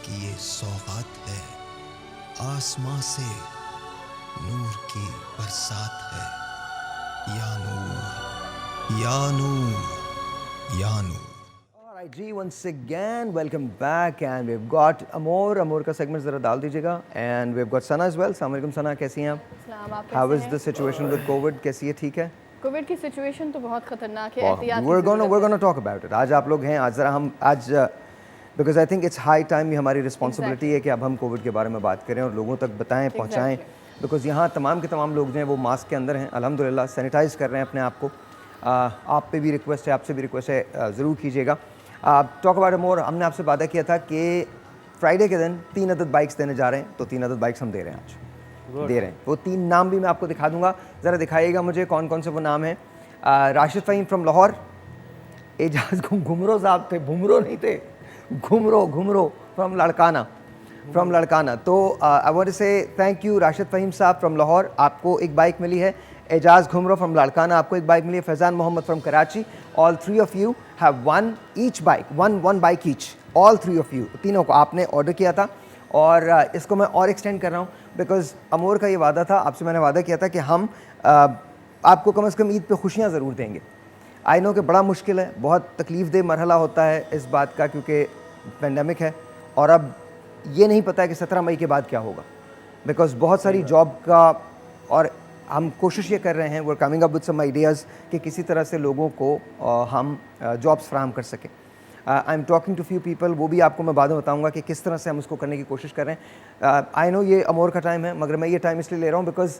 की ये सौगात है, आसमां से नूर की बरसात है। या नूर, या नूर, या नूर। Alright, G, once again, welcome back, and we've got Amor का segment ज़रा डाल दीजिएगा, and we've got Sana as well. अस्सलाम वालेकुम Sana, कैसी हैं आप? सलाम, आप How कैसे is हैं? the situation with COVID? कैसी है, ठीक है? कोविड की सिचुएशन तो बहुत खतरनाक है, एहतियात की We're ज़रूरत gonna talk about it. आज आप लोग हैं, आज ज़रा हम आज because I think it's high time, ये हमारी responsibility है कि अब हम कोविड के बारे में बात करें और लोगों तक बताएं, पहुंचाएं, बिकॉज यहाँ तमाम के तमाम लोग जो हैं वो मास्क के अंदर हैं, अल्हम्दुलिल्लाह सैनिटाइज कर रहे हैं अपने आप को। आप पे भी रिक्वेस्ट है, आपसे भी रिक्वेस्ट है, ज़रूर कीजिएगा। टॉक अबाउट मोर, हमने आपसे वादा किया था कि फ्राइडे के दिन 3 अदद बाइक्स देने जा रहे हैं, तो 3 अदद बाइक्स हम दे रहे हैं आज, दे रहे हैं। वो 3 नाम भी मैं आपको दिखा दूंगा, ज़रा दिखाइएगा मुझे कौन कौन से वो नाम हैं। राशिद फ़हीम फ्रॉम लाहौर, एजाज घुमरो साहब थे, घुमरो नहीं थे, घुमरो फ्रॉम लड़काना। तो आई वांट टू से थैंक यू राशिद फ़हीम साहब फ्रॉम लाहौर, आपको एक बाइक मिली है। एजाज घुमरो फ्रॉम लड़काना, आपको एक बाइक मिली है। Faizan Mohammad from Karachi, all 3 of you have one each bike, one bike each, all 3 of you, तीनों को आपने ऑर्डर किया था और इसको मैं और एक्सटेंड कर रहा हूँ बिकॉज अमोर का ये वादा था, आपसे मैंने वादा किया था कि हम आपको कम से कम ईद पे खुशियाँ ज़रूर देंगे। आई नो कि बड़ा मुश्किल है, बहुत तकलीफ़ दे मरहला होता है इस बात का, क्योंकि पेंडेमिक है और अब ये नहीं पता है कि 17 मई के बाद क्या होगा, बिकॉज बहुत सारी जॉब का, और हम कोशिश ये कर रहे हैं, वो coming up with some ideas कि किसी तरह से लोगों को हम जॉब्स फराहम कर सकें। I am talking to few people, वो भी आपको मैं बाद में बताऊंगा कि किस तरह से हम उसको करने की कोशिश कर रहे हैं। आई नो ये अमोर का टाइम है, मगर मैं ये टाइम इसलिए ले रहा हूँ बिकॉज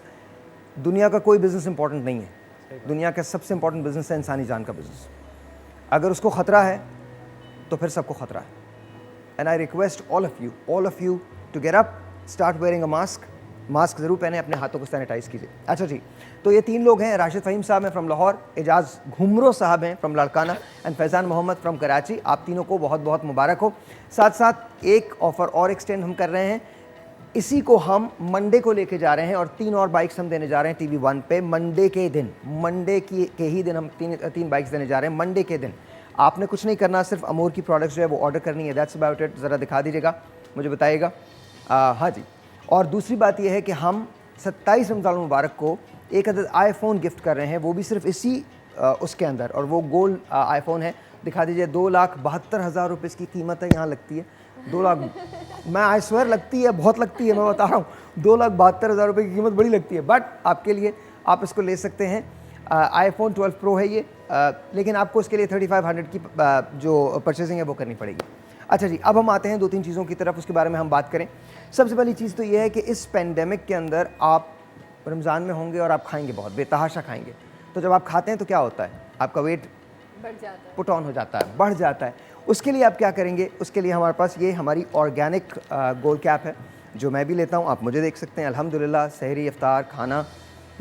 दुनिया का कोई बिज़नेस इंपॉर्टेंट नहीं है। दुनिया का सबसे इंपॉर्टेंट बिज़नेस है इंसानी जान का बिज़नेस। अगर उसको ख़तरा है तो फिर सबको ख़तरा है। And I request all of you to get up, start wearing a mask ज़रूर पहने, अपने हाथों को सैनिटाइज़ कीजिए। अच्छा जी, तो ये 3 लोग हैं, राशिद फ़हीम साहब हैं फ्रॉम लाहौर, एजाज घुमरो साहब हैं from Larkana and Faizan Mohammad from Karachi. आप तीनों को बहुत बहुत मुबारक हो। साथ साथ एक ऑफ़र और एक्सटेंड हम कर रहे हैं, इसी को हम मंडे को लेके जा रहे हैं और 3 और बाइक्स हम देने जा रहे हैं TV1 पे मंडे के दिन। मंडे के ही दिन हम 3 बाइक्स देने जा रहे हैं मंडे के दिन। आपने कुछ नहीं करना, सिर्फ अमोर की प्रोडक्ट्स जो है वो ऑर्डर करनी है, दैट्स अबाउट इट। ज़रा दिखा दीजिएगा, मुझे बताइएगा। हाँ जी, और दूसरी बात यह है कि हम 27 रमज़ान मुबारक को एक अदद आईफोन गिफ्ट कर रहे हैं, वो भी सिर्फ इसी उसके अंदर, और वो गोल्ड आईफोन है। दिखा दीजिए, 2,72,000 रुपये इसकी कीमत है, यहाँ लगती है 2 लाख, मैं आई स्वेयर लगती है, बहुत लगती है, मैं बता रहा हूँ 2,72,000 रुपये की कीमत बड़ी लगती है, बट आपके लिए आप इसको ले सकते हैं। iPhone 12 Pro है ये, लेकिन आपको इसके लिए 3500 की जो परचेजिंग है वो करनी पड़ेगी। अच्छा जी, अब हम आते हैं 2-3 चीज़ों की तरफ, उसके बारे में हम बात करें। सबसे पहली चीज़ तो ये है कि इस पेंडेमिक के अंदर आप रमज़ान में होंगे और आप खाएंगे, बहुत बेतहाशा खाएंगे, तो जब आप खाते हैं तो क्या होता है, आपका वेट बढ़ जाता है, पुट ऑन हो जाता है, बढ़ जाता है। उसके लिए आप क्या करेंगे, उसके लिए हमारे पास ये हमारी ऑर्गेनिक गोल कैप है, जो मैं भी लेता हूँ, आप मुझे देख सकते हैं। अल्हम्दुलिल्लाह सहरी, इफ्तार, खाना,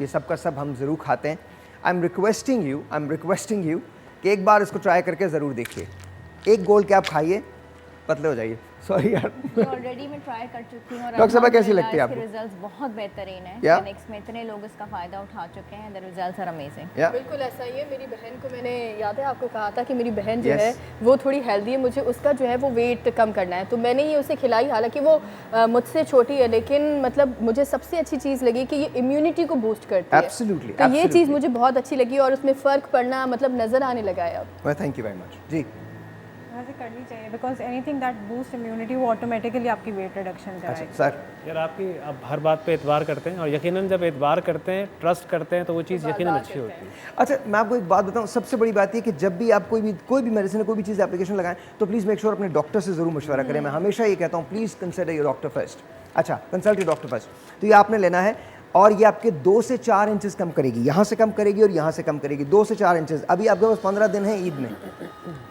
ये सब का सब हम ज़रूर खाते हैं। आई एम रिक्वेस्टिंग यू कि एक बार इसको ट्राई करके ज़रूर देखिए। एक गोल कैप खाइए, पतले हो जाइए। सॉरी यार, ऑलरेडी मैं ट्राई कर चुकी हूँ और डॉक्टर साहब कैसी लगती है आपको? रिजल्ट्स बहुत बेहतरीन है। Yeah. क्लिनिक्स में इतने लोग इसका फ़ायदा उठा चुके हैं, द रिजल्ट्स आर अमेजिंग। या बिल्कुल ऐसा ही है। मेरी बहन को मैंने, याद है आपको कहा था कि मेरी बहन जो Yes. है वो थोड़ी हेल्दी है, मुझे उसका जो है वो वेट कम करना है, तो मैंने ये उसे खिलाई। हालांकि वो मुझसे छोटी है, लेकिन मतलब मुझे सबसे अच्छी चीज़ लगी कि ये इम्यूनिटी को बूस्ट करती है। एब्सोल्युटली, तो ये चीज़ मुझे बहुत अच्छी लगी और उसमें फ़र्क पड़ना मतलब नज़र आने लगा है अब। थैंक यू वेरी मच जी। वैसे करनी चाहिए, because anything that boost immunity वो ऑटोमेटिकली आपकी वेट रिडक्शन अच्छा कराएगी। सर, यार आपकी अब हर बात पे एतबार करते हैं और यकीनन जब एतबार करते हैं, ट्रस्ट करते हैं, तो वो चीज़ यकीनन अच्छी होती है। अच्छा मैं आपको एक बात बताऊं, सबसे बड़ी बात ये कि जब भी आप कोई भी मेडिसिन, कोई भी चीज़ एप्लीकेशन लगाएं तो प्लीज़ मेक श्योर अपने डॉक्टर से ज़रूर मशवरा करें। मैं हमेशा ये कहता हूँ, please consult your doctor first. अच्छा, कंसल्ट योर डॉक्टर फर्स्ट। तो ये आपने लेना है और ये आपके 2 से 4 इंचेस कम करेगी, यहाँ से कम करेगी और यहाँ से कम करेगी, 2 से 4 इंचेस। अभी आपके पास 15 दिन है ईद में,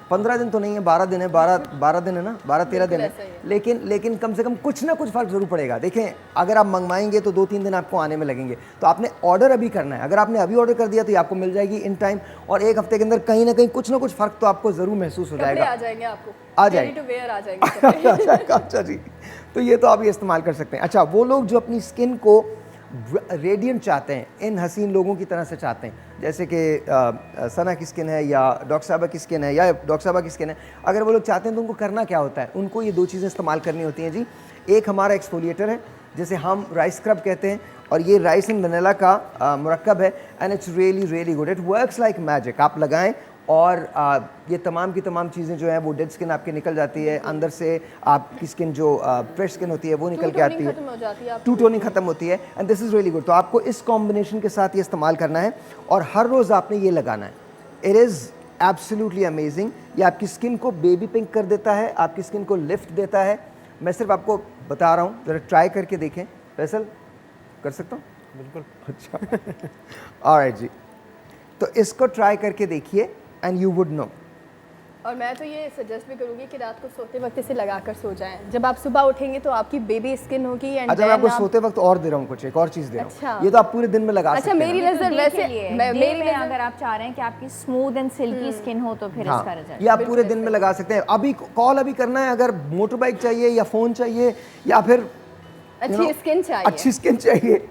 15 दिन तो नहीं है, 12 दिन है, 12 दिन है ना, 12-13 दिन है, लेकिन कम से कम कुछ ना कुछ फ़र्क ज़रूर पड़ेगा। देखें, अगर आप मंगवाएंगे तो 2-3 दिन आपको आने में लगेंगे, तो आपने ऑर्डर अभी करना है। अगर आपने अभी ऑर्डर कर दिया तो ये आपको मिल जाएगी इन टाइम, और 1 हफ्ते के अंदर कहीं ना कहीं कुछ ना कुछ फ़र्क तो आपको ज़रूर महसूस हो जाएगा। आ जाएंगे आपको, आ जाएंगे, ready to wear आ जाएंगे। अच्छा जी, तो ये तो आप ये इस्तेमाल कर सकते हैं। अच्छा, वो लोग जो अपनी स्किन को रेडियंट चाहते हैं, इन हसीन लोगों की तरह से चाहते हैं, जैसे कि सना की स्किन है या डॉक्टर साहबा की स्किन है या डॉक्टर साहबा की स्किन है, अगर वो लोग चाहते हैं तो उनको करना क्या होता है, उनको ये दो चीज़ें इस्तेमाल करनी होती हैं जी। एक हमारा एक्सफोलिएटर है जिसे हम राइस स्क्रब कहते हैं, और ये राइस एंड वनीला का मुरक्कब है, and it's really really good, it works like magic. आप लगाएं और ये तमाम की तमाम चीज़ें जो हैं वो डेड स्किन आपकी निकल जाती है, अंदर से आपकी स्किन जो फ्रेश स्किन होती है वो निकल के आती है, टू टोनिंग खत्म होती है, and this is really good. तो आपको इस कॉम्बिनेशन के साथ ये इस्तेमाल करना है और हर रोज़ आपने ये लगाना है। It is absolutely amazing. ये आपकी स्किन को बेबी पिंक कर देता है, आपकी स्किन को लिफ्ट देता है। मैं सिर्फ आपको बता रहा हूँ, ज़रा ट्राई करके देखें। फैसल कर सकता हूँ? बिल्कुल। अच्छा ऑलराइट जी, तो इसको ट्राई करके देखिए एंड यू वुड नो। और मैं तो ये सजेस्ट भी करूँगी कि रात को सोते वक्त इसे लगाकर सो जाएं। जब आप सुबह उठेंगे तो आपकी बेबी स्किन होगी। एंड अच्छा, मैं आपको सोते वक्त और दे रहा हूँ कुछ, एक और चीज़ दे रहा हूँ। अच्छा। ये तो आप पूरे दिन में लगा सकते हैं। मेरी नज़र वैसे मेरी में अगर आप चाह रहे हैं कि आपकी स्मूथ एंड सिल्की स्किन हो तो फिर इसका रिजल्ट ये आप पूरे दिन में लगा सकते हैं। अभी कॉल अभी करना है, अगर मोटर बाइक चाहिए या फ़ोन चाहिए या फिर अच्छी स्किन चाहिए, अच्छी स्किन चाहिए,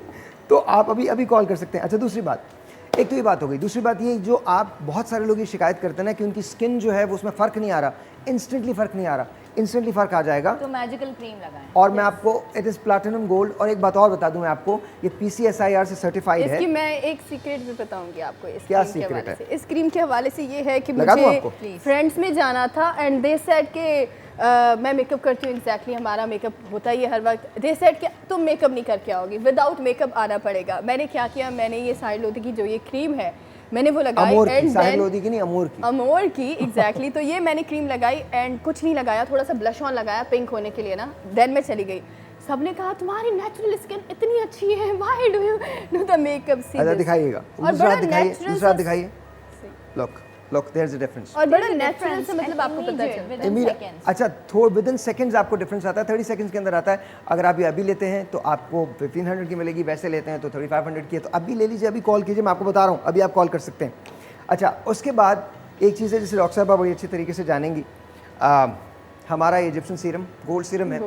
तो आप अभी कॉल कर सकते हैं। अच्छा, दूसरी बात, एक तो ये बात हो गई। दूसरी बात ये, जो आप बहुत सारे लोग ये शिकायत करते हैं ना कि उनकी स्किन जो है वो उसमें फ़र्क नहीं आ रहा, इंस्टेंटली फ़र्क नहीं आ रहा, इंस्टेंटली फ़र्क आ जाएगा तो मैजिकल क्रीम लगाएं। और मैं आपको, इट इज़ प्लैटिनम गोल्ड। और एक बात और बता दूं मैं आपको, ये PCSIR से सर्टिफाइड है। इसकी मैं एक सीक्रेट भी बताऊंगी आपको। इस क्या क्रीम के सीक्रेट हवाले से, इस क्रीम के हवाले से ये है कि लगा दूं मुझे आपको? फ्रेंड्स में जाना था एंड दे सेड के मैं मेकअप करती हूँ, एग्जैक्टली हमारा मेकअप होता ही है हर वक्त। दे सेड कि तुम मेकअप नहीं करके आओगी, विदाउट मेकअप आना पड़ेगा। मैंने क्या किया, मैंने ये साहिल लोधी की जो ये क्रीम है मैंने वो लगाई, अमोर की, एंड साहिल लोधी की नहीं, अमोर की एग्जैक्टली। तो ये मैंने क्रीम लगाई एंड कुछ नहीं लगाया, थोड़ा सा ब्लश ऑन लगाया पिंक होने के लिए ना, देन मैं चली गई। सबने कहा तुम्हारी नेचुरल स्किन इतनी अच्छी है, why do you do the makeup see. अच्छा दिखाइएगा, दूसरा दिखाइए, दूसरा दिखाइए। Look there is a difference. और बड़ा नेचुरल से मतलब आपको पता चलता है। अच्छा, थोड़ा विद इन सेकंड्स आपको डिफरेंस आता है, 30 सेकंड्स के अंदर आता है। अगर आप ये अभी लेते हैं तो आपको 1500 की मिलेगी, वैसे लेते हैं तो 3500 की है। तो अभी ले लीजिए, अभी कॉल कीजिए, मैं आपको बता रहा हूँ, अभी आप कॉल कर सकते हैं। अच्छा, उसके बाद एक चीज़ है जिसे डॉक्टर साहब बड़ी अच्छी तरीके से जानेंगी, हमारा इजिप्शियन सीरम, गोल्ड सीरम है,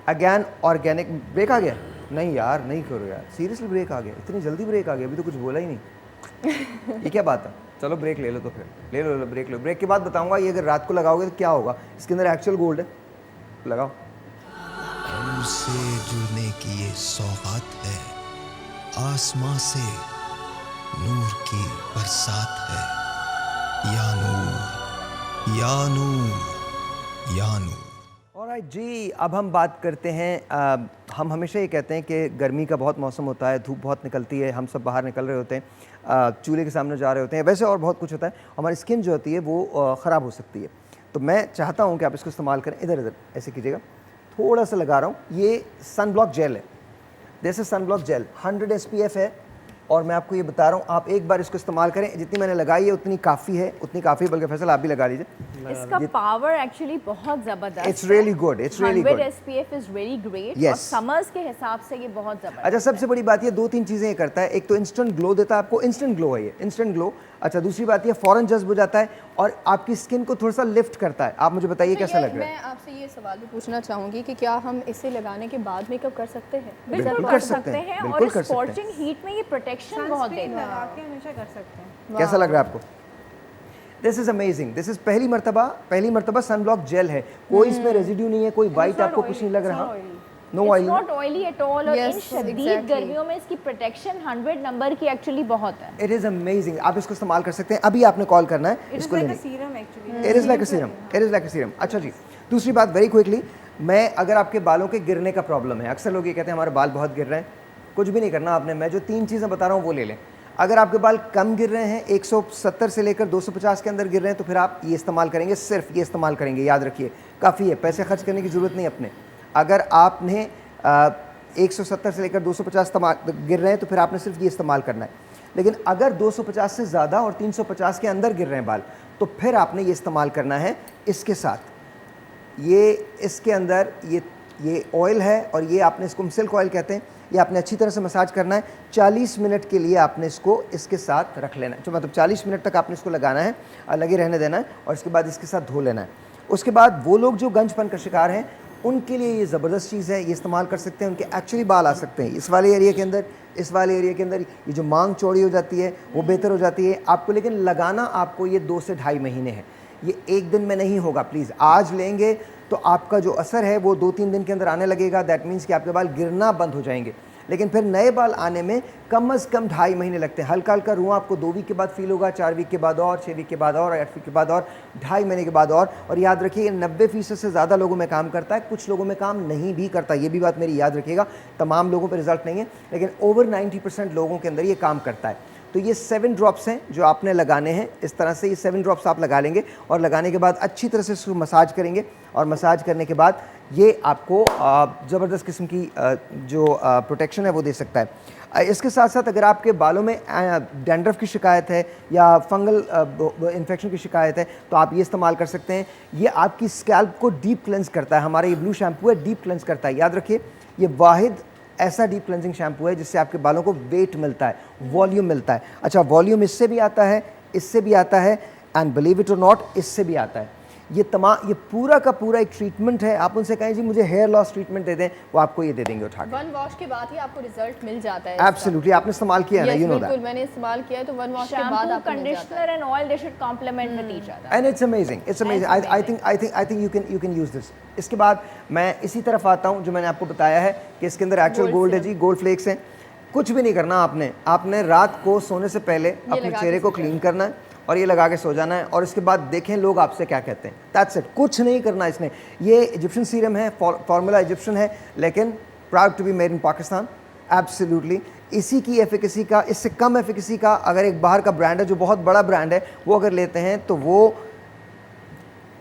अगेन ऑर्गेनिक। ब्रेक आ गया? नहीं यार, नहीं करो यार, सीरियसली ब्रेक आ गया, इतनी जल्दी ब्रेक आ गया, अभी तो कुछ बोला ही नहीं। ये क्या बात है? चलो ब्रेक ले लो, तो फिर ले लो ब्रेक लो। ब्रेक के बाद बताऊंगा ये अगर रात को लगाओगे तो क्या होगा। इसके अंदर एक्चुअल गोल्ड है, लगाओ। नूर से जुड़ने की ये सौगात है, आसमां से नूर की बरसात है, या नूर या नूर या नूर। ऑलराइट जी, अब हम बात करते हैं, हम हमेशा ये कहते हैं कि गर्मी का बहुत मौसम होता है, धूप बहुत निकलती है, हम सब बाहर निकल रहे होते हैं, चूल्हे के सामने जा रहे होते हैं, वैसे और बहुत कुछ होता है, हमारी स्किन जो होती है वो ख़राब हो सकती है। तो मैं चाहता हूँ कि आप इसको इस्तेमाल करें। इधर इधर ऐसे कीजिएगा, थोड़ा सा लगा रहा हूँ। ये सन ब्लॉक जेल है, जैसे सन ब्लॉक जेल 100 SPF है, और मैं आपको ये बता रहा हूँ, आप एक बार इसको इस्तेमाल करें, जितनी मैंने लगाई है उतनी काफ़ी है, उतनी काफ़ी। बल्कि फैसल आप भी लगा लीजिए। इसका पावर एक्चुअली बहुत जबरदस्त है। It's really good, it's really good. 100 SPF is very great, और समर्स के हिसाब से ये बहुत जबरदस्त। अच्छा, सबसे बड़ी बात ये 2-3 चीज़ें ये करता है। एक तो इंस्टेंट ग्लो देता है आपको, इंस्टेंट ग्लो है ये, इंस्टेंट ग्लो। अच्छा, दूसरी बात ये फ़ौरन जज्ब हो जाता है और आपकी स्किन को थोड़ा सा लिफ्ट करता है। आप मुझे बताइए कैसा लग रहा है? मैं आपसे ये सवाल भी पूछना चाहूँगी कि क्या हम इसे लगाने के बाद मेकअप कर सकते हैं? बिल्कुल कर सकते हैं, और स्कॉचिंग हीट में ये प्रोटेक्शन बहुत देता है। लगा के हमेशा कर सकते हैं। कैसा लग रहा है आपको? This is amazing, this is पहली मरतबा सन ब्लॉक जेल है, कोई इसमें रेजिड्यू नहीं है, कोई वाइट आपको कुछ नहीं लग रहा, no oil, not oily at all. और Yes, इन शदीद exactly. गर्मियों में इसकी प्रोटेक्शन 100 नंबर की एक्चुअली बहुत है। It is amazing. आप इसको इस्तेमाल कर सकते हैं। अभी आपने कॉल करना है इसको लेने। Serum actually, it is like a serum, it is like a serum. अच्छा जी, दूसरी बात वेरी क्विकली, मैं अगर आपके बालों के गिरने का प्रॉब्लम है, अक्सर लोग ये कहते हैं हमारे बाल बहुत गिर रहे हैं, कुछ भी नहीं करना आपने। मैं जो 3 चीज़ें बता रहा हूँ वो ले लें। अगर आपके बाल कम गिर रहे हैं, 170 से लेकर 250 के अंदर गिर रहे हैं, तो फिर आप ये इस्तेमाल करेंगे, सिर्फ ये इस्तेमाल करेंगे, याद रखिए, काफ़ी है, पैसे खर्च करने की ज़रूरत नहीं अपने। अगर आपने 170 से लेकर 250 गिर रहे हैं तो फिर आपने सिर्फ ये इस्तेमाल करना है। लेकिन अगर 250 से ज़्यादा और 350 के अंदर गिर रहे हैं बाल, तो फिर आपने ये इस्तेमाल करना है इसके साथ। ये इसके अंदर ये ऑयल है, और ये आपने इसको सिल्क ऑयल कहते हैं। ये आपने अच्छी तरह से मसाज करना है। 40 मिनट के लिए आपने इसको इसके साथ रख लेना है, तो मतलब 40 मिनट तक आपने इसको लगाना है, लगे रहने देना है, और इसके बाद इसके साथ धो लेना है। उसके बाद वो लोग जो गंजपन का शिकार हैं उनके लिए ये ज़बरदस्त चीज़ है, ये इस्तेमाल कर सकते हैं, उनके एक्चुअली बाल आ सकते हैं इस वाले एरिया के अंदर, इस वाले एरिया के अंदर ये जो मांग चौड़ी हो जाती है वो बेहतर हो जाती है आपको। लेकिन लगाना आपको ये 2 से ढाई महीने है, ये एक दिन में नहीं होगा। प्लीज़ आज लेंगे तो आपका जो असर है वो 2-3 दिन के अंदर आने लगेगा। दैट मीन्स कि आपके बाल गिरना बंद हो जाएंगे, लेकिन फिर नए बाल आने में कम से कम 2.5 महीने लगते हैं। हल्का हल्का रुआं आपको 2 वीक के बाद फील होगा, 4 वीक के बाद और, 6 वीक के बाद और, 8 वीक के बाद और, 2.5 महीने के बाद और याद रखिए ये 90% से ज़्यादा लोगों में काम करता है, कुछ लोगों में काम नहीं भी करता। ये भी बात मेरी याद रखिएगा, तमाम लोगों पर रिजल्ट नहीं है, लेकिन ओवर 90% लोगों के अंदर ये काम करता है। तो ये 7 ड्रॉप्स हैं जो आपने लगाने हैं। इस तरह से ये 7 ड्रॉप्स आप लगा लेंगे और लगाने के बाद अच्छी तरह से इसको मसाज करेंगे और मसाज करने के बाद ये आपको ज़बरदस्त किस्म की जो प्रोटेक्शन है वो दे सकता है। इसके साथ साथ अगर आपके बालों में डैंड्रफ की शिकायत है या फंगल इन्फेक्शन की शिकायत है तो आप ये इस्तेमाल कर सकते हैं। ये आपकी स्कैल्प को डीप क्लेंस करता है। हमारा ये ब्लू शैम्पू है, डीप क्लेंस करता है। याद रखिए ये वाहिद ऐसा डीप क्लेंजिंग शैम्पू है जिससे आपके बालों को वेट मिलता है, वॉल्यूम मिलता है। अच्छा, वॉल्यूम इससे भी आता है, इससे भी आता है, एंड बिलीव इट और नॉट इससे भी आता है। ये पूरा का पूरा एक ट्रीटमेंट है। आप उनसे कहें जी मुझे हेयर लॉस ट्रीटमेंट दे दें, वो आपको ये दे देंगे उठा के। 1 वॉश के बाद ही आपको रिजल्ट मिल जाता है। एब्सोल्युटली, आपने इस्तेमाल किया है ना, यू नो दैट। बिल्कुल, मैंने इस्तेमाल किया है तो 1 वॉश के बाद आपको मिल जाता है। Conditioner and oil they should complement with each other and it's amazing, it's amazing. I think you can use this. इसके बाद मैं इसी तरफ आता हूँ जो मैंने आपको बताया है कि इसके अंदर एक्चुअल गोल्ड है जी, गोल्ड फ्लेक्स हैं। कुछ भी नहीं करना आपने रात को सोने से पहले अपने चेहरे को क्लीन करना है और ये लगा के सो जाना है और इसके बाद देखें लोग आपसे क्या कहते हैं। दैट्स इट, कुछ नहीं करना इसमें। ये इजिप्शियन सीरम है, फार्मूला इजिप्शियन है, लेकिन proud to be made in Pakistan. Absolutely इसी की एफिकेसी का, इससे कम एफिकेसी का अगर एक बाहर का ब्रांड है जो बहुत बड़ा ब्रांड है वो अगर लेते हैं तो वो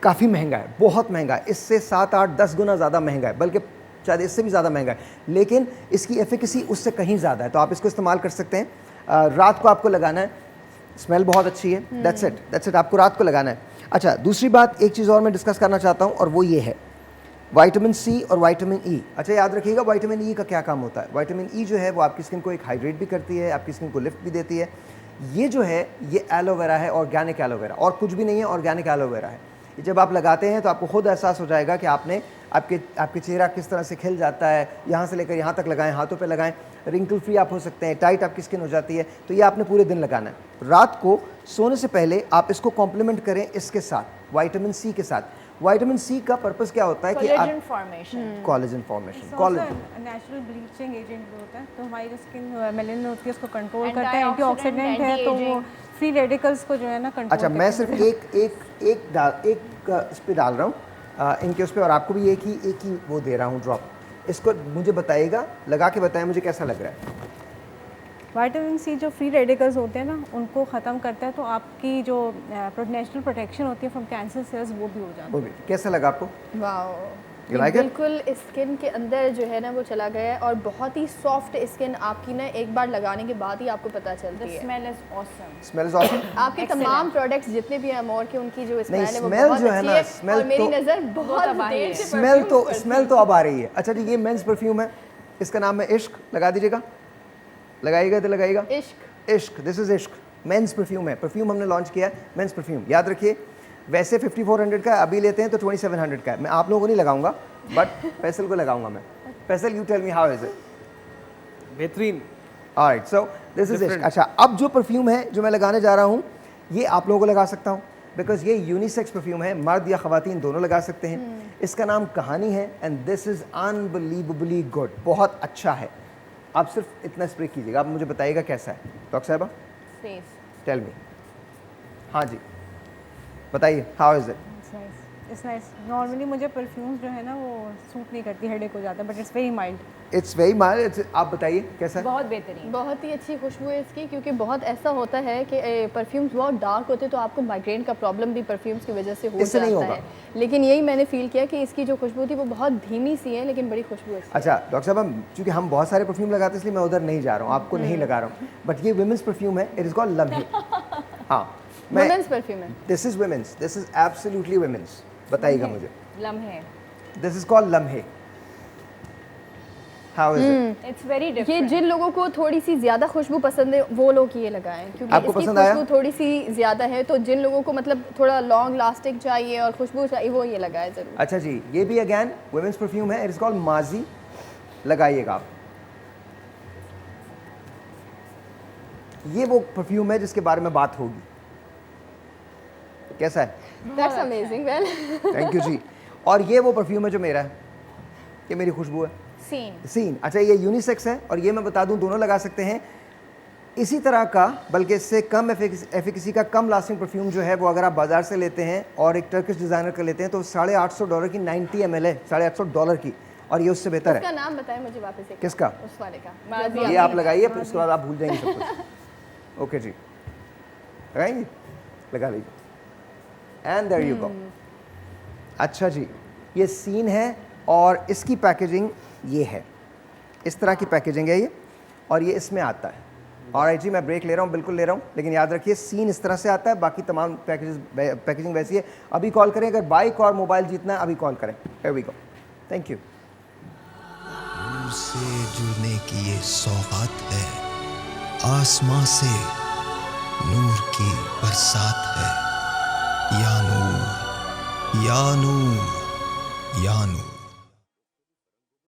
काफ़ी महंगा है, बहुत महंगा है। इससे 7-8-10 गुना ज़्यादा महंगा है, बल्कि शायद इससे भी ज़्यादा महंगा है, लेकिन इसकी एफिकेसी उससे कहीं ज़्यादा है। तो आप इसको इस्तेमाल कर सकते हैं। रात को आपको लगाना है, स्मेल बहुत अच्छी है। दैट्स इट, आपको रात को लगाना है। अच्छा, दूसरी बात, एक चीज़ और मैं डिस्कस करना चाहता हूँ और वो ये है विटामिन सी और विटामिन ई। अच्छा, याद रखिएगा विटामिन ई का क्या काम होता है। विटामिन ई जो है वो आपकी स्किन को एक हाइड्रेट भी करती है, आपकी स्किन को लिफ्ट भी देती है। ये जो है ये एलोवेरा है, ऑर्गेनिक एलोवेरा, और कुछ भी नहीं है, ऑर्गेनिक एलोवेरा है। ये जब आप लगाते हैं तो आपको खुद एहसास हो जाएगा कि आपके चेहरा किस तरह से खिल जाता है। यहाँ से लेकर यहाँ तक लगाएं, हाथों पे लगाएं, रिंकल फ्री आप हो सकते हैं, टाइट आपकी स्किन हो जाती है। तो ये आपने पूरे दिन लगाना है। रात को सोने से पहले आप इसको कॉम्प्लीमेंट करें इसके साथ, विटामिन सी के साथ। विटामिन सी का पर्पस क्या होता है कि आप collagen formation, collagen formation, natural bleaching agent भी होता है, तो हमारी जो स्किन मेलानिन होती है उसको कंट्रोल करता है। Antioxidant, एंटीऑक्सीडेंट है तो वो फ्री रेडिकल्स को जो है ना कंट्रोल। अच्छा, मैं सिर्फ एक इस पे डाल रहा हूँ इनके उस पर, और आपको भी एक ही वो दे रहा हूँ ड्रॉप। इसको मुझे बताइएगा, लगा के बताएं मुझे कैसा लग रहा है। विटामिन सी जो फ्री रेडिकल्स होते हैं ना उनको ख़त्म करता है, तो आपकी जो नेचुरल प्रोटेक्शन होती है फ्रॉम कैंसर सेल्स वो भी हो जाती है। वो भी कैसा लगा आपको? Wow, You like it? बिल्कुल स्किन के अंदर जो है ना वो चला गया है और बहुत ही सॉफ्ट स्किन आपकी ना एक बार लगाने के बाद ही आपको पता चलती है। Smell is awesome. Smell is awesome. आपके तमाम प्रोडक्ट्स जितने भी हैं अमोर के, उनकी जो स्मेल है वो smell बहुत जो है अच्छी ना, है smell और मेरी तो- नज़र बहुत अब आ रही देर है। से स्मेल तो अब आ रही है। अच्छा जी, ये मेंस परफ्यूम है, इसका नाम है इश्क। लगा दीजिएगा, लगाइएगा तो लगाइएगा। इश्क, दिस इज इश्क, मेंस परफ्यूम है। परफ्यूम हमने लॉन्च किया है, मेंस परफ्यूम। याद रखिए वैसे 5400 का है, अभी लेते हैं तो 2700 का है। मैं आप लोगों को नहीं लगाऊंगा, बट फैसल को लगाऊंगा मैं। Faisal, you tell me how is it? बेहतरीन। Alright, so this is Ishq. अच्छा, अब जो परफ्यूम है जो मैं लगाने जा रहा हूँ ये आप लोगों को लगा सकता हूँ, बिकॉज ये यूनिसेक्स परफ्यूम है, मर्द या खवातीन दोनों लगा सकते हैं। इसका नाम कहानी है, and this is unbelievably good, बहुत अच्छा है। आप सिर्फ इतना स्प्रे कीजिएगा, आप मुझे बताइएगा कैसा है। डॉक्टर साहबा, टेल मी। हाँ जी, बताइए, how is it? It's nice. Normally मुझे परफ्यूम्स जो है ना वो सूट नहीं करती, हेडेक हो जाता है, but it's very mild. It's very mild. आप बताइए कैसा है? बहुत बेहतरीन, बहुत ही अच्छी खुशबू है इसकी, क्योंकि बहुत ऐसा होता है कि परफ्यूम्स बहुत डार्क होते हैं तो आपको माइग्रेन का प्रॉब्लम भी परफ्यूम्स की वजह से हो इससे नहीं जाता होगा। है, लेकिन यही मैंने फील किया कि इसकी जो खुशबू थी वो बहुत धीमी सी है लेकिन बड़ी खुशबू है। अच्छा डॉक्टर साहब, चूँकि हम बहुत सारे परफ्यूम लगाते हैं इसलिए मैं उधर नहीं जा रहा हूँ, आपको नहीं लगा रहा हूँ, बट ये वुमेन्स परफ्यूम है, इट इज़ कॉल्ड लम्हे। हाँ, वुमेन्स परफ्यूम है। This is women's, this is absolutely women's. बताइएगा मुझे। Lamhe. This is called Lamhe. How is it? It's very ये डिफरेंट। जिन लोगों को थोड़ी सी ज़्यादा खुशबू पसंद है वो लोग ये लगाएं, क्योंकि आपको इसकी पसंद आया? खुशबू थोड़ी सी ज़्यादा है, तो जिन लोगों को मतलब थोड़ा लॉन्ग लास्टिंग चाहिए और खुशबू चाहिए वो ये लगाए ज़रूर। अच्छा जी, ये भी अगेन वुमेन्स परफ्यूम है, इट्स कॉल्ड माजी। लगाइएगा आप। ये वो परफ्यूम है जिसके बारे में बात होगी। कैसा है? That's amazing well. Thank you जी। और ये वो परफ्यूम है जो मेरा है, ये मेरी खुशबू है, सीन। सीन। अच्छा, ये यूनिसेक्स है और ये मैं बता दूं दोनों लगा सकते हैं। इसी तरह का बल्कि इससे कम एफिकेसी का कम लास्टिंग परफ्यूम जो है वो अगर आप बाजार से लेते हैं और एक टर्किश डिज़ाइनर का लेते हैं तो $850 की 90 ml है, $850 की, और ये उससे बेहतर उसका है। नाम बताएं मुझे वापस एक। किसका? उस वाले का। ये आप लगाइए, फिर उसके बाद आप भूल जाएंगे सब कुछ। ओके जी, लगाएंगे? लगा लीजिए। And there you go. अच्छा जी, ये सीन है और इसकी पैकेजिंग ये है, इस तरह की पैकेजिंग है ये, और ये इसमें आता है। और जी मैं ब्रेक ले रहा हूँ, बिल्कुल ले रहा हूँ, लेकिन याद रखिए सीन इस तरह से आता है, बाकी तमाम पैकेजिंग वैसी है। अभी कॉल करें, अगर बाइक और मोबाइल जीतना है अभी कॉल करें। Here we go. Thank you. Noor से जुड़ने की ये सौगात है, आसमां से नूर की बरसात है। या नूर, या नूर, या नूर।